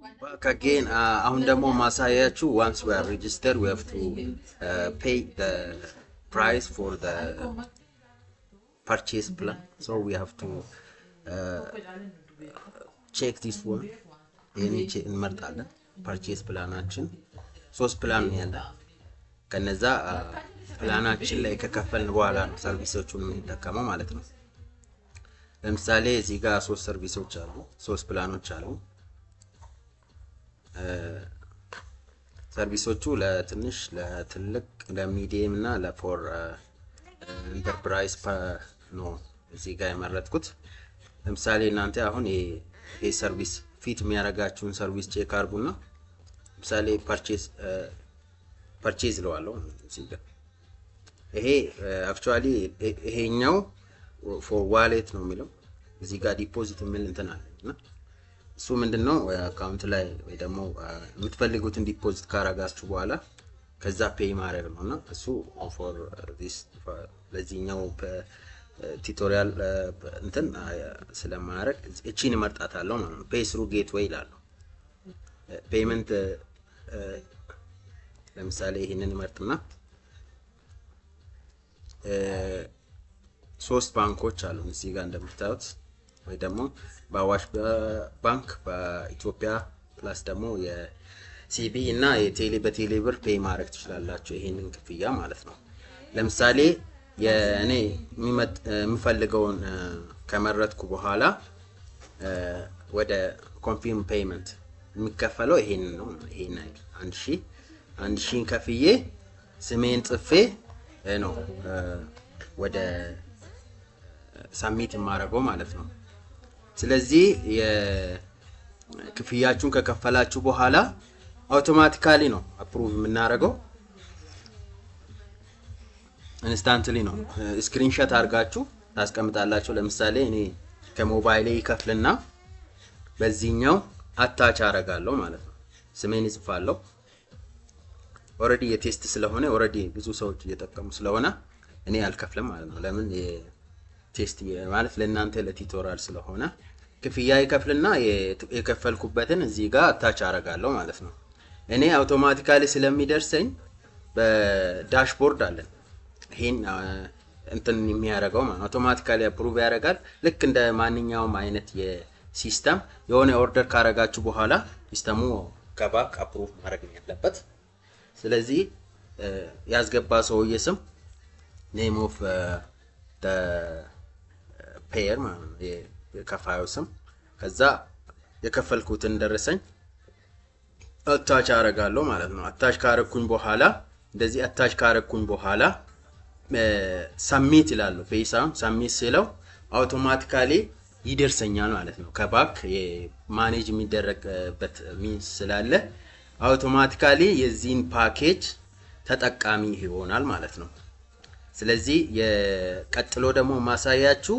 Back again, አሁን ደግሞ ማሳያችሁ once we are registered we have to pay the price for the purchase plan, so we have to check this one. እንመርጣለን purchase ፕላናችን 3 ፕላን ነው ያለው። ከነዛ ፕላናችን ላይ ከከፈልን በኋላ ነው ሰርቪሶቹን የምንጠቀመው ማለት ነው። ለምሳሌ እዚህ ጋር 3 ሰርቪሶች አሉ፣ 3 ፕላኖች አሉ። ሰርቪሶቹ ለትንሽ ለትልቅ ለሚዲየም እና ለፎር ኢንተርፕራይዝ ነው እዚህ ጋር የመረጥኩት። ለምሳሌ እናንተ አሁን ይሄ ሰርቪስ ፊት የሚያረጋችሁን ሰርቪስ ቼክ አድርጉና ለምሳሌ ፐርቼዝ ለዋለው እዚህ ጋር ይሄ አክቹአሊ ይሄኛው ፎር ዋሌት ነው የሚለው እዚህ ጋር ዲፖዚት የሚል እንትን አለና እሱ ምንድነው አካውንት ላይ ወይ ደግሞ የምትፈልጉትን ዲፖዚት ካረጋችሁ በኋላ ከዛ ፔይ ማድረግ ነውና እሱ ፎር ዲስ ለዚህኛው ቱቶሪያል እንትን ስለማድረግ እቺን መርጣታለሁ ማለት ነው። ፔይ ስሩ ጌትዌይ ይላል። ፔመንት ለምሳሌ ይሄንን መርጥና 3 ባንኮች አሉ እዚህ ጋር እንደምታዩት ወይ ደግሞ በአዋሽ ባንክ በኢትዮጵያ ፕላስ ደግሞ የሲቢ እና የቴሌ በቴሌ ብር ፔይ ማድረግ ትችላላችሁ ይሄንን ክፍያ ማለት ነው። ለምሳሌ የኔ የምፈልገውን ከመረጥኩ በኋላ ወደ ኮንፊርም ፔመንት የሚከፈለው ይሄን ነው። ይሄን 1000 ከፍዬ ስሜን ጽፌ ነው ወደ ሳሚት ማረገው ማለት ነው። ስለዚህ የክፍያችሁን ከከፈላችሁ በኋላ አውቶማቲካሊ ነው አፕሩቭ የምናደርገው። ኢንስታንትሊ ነው። ስክሪንሾት አድርጋችሁ ታስቀምጣላችሁ። ለምሳሌ እኔ ከሞባይሌ ይከፍልና በዚህኛው አታች አረጋለሁ ማለት ነው። ስሜን ይጽፋለሁ። ኦሬዲ የቴስት ስለሆነ ኦሬዲ ብዙ ሰዎች እየተጠቀሙ ስለሆነ እኔ አልከፍልም ማለት ነው። ለምን ቴስት ማለት ለእናንተ ለቲቶሪያል ስለሆነ ክፍያ ይከፍልና የከፈልኩበትን እዚህ ጋር አታች አረጋለሁ ማለት ነው። እኔ አውቶማቲካሊ ስለሚደርሰኝ በዳሽቦርድ አለን ይሄን እንትን የሚያረጋው ማለት አውቶማቲካሊ አፕሩቭ ያረጋል። ልክ እንደ ማንኛውም አይነት የሲስተም የሆነ ኦርደር ካረጋችሁ በኋላ ሲስተሙ ከባክ አፕሩቭ ማድረግ ያለበት። ስለዚህ ያስገባ ሰውዬ ስም ኔም ኦፍ ፔየር ማለት ነው የከፋዩ ስም፣ ከዛ የከፈልኩትን ደረሰኝ አታች አረጋለሁ ማለት ነው። አታች ካረኩኝ በኋላ እንደዚህ አታች ካረኩኝ በኋላ ሳሚት ይላል። ፔይሳም ሳሚት ሲለው አውቶማቲካሊ ይደርሰኛል ማለት ነው። ከባክ የማኔጅ የሚደረግበት ሚንስ ስላለ አውቶማቲካሊ የዚህን ፓኬጅ ተጠቃሚ ይሆናል ማለት ነው። ስለዚህ የቀጥሎ ደግሞ ማሳያችሁ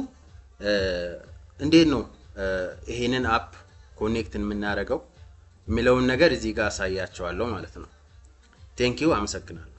እንዴት ነው ይሄንን አፕ ኮኔክት የምናደርገው የሚለውን ነገር እዚህ ጋር አሳያችኋለሁ ማለት ነው። ቴንክ ዩ አመሰግናለሁ።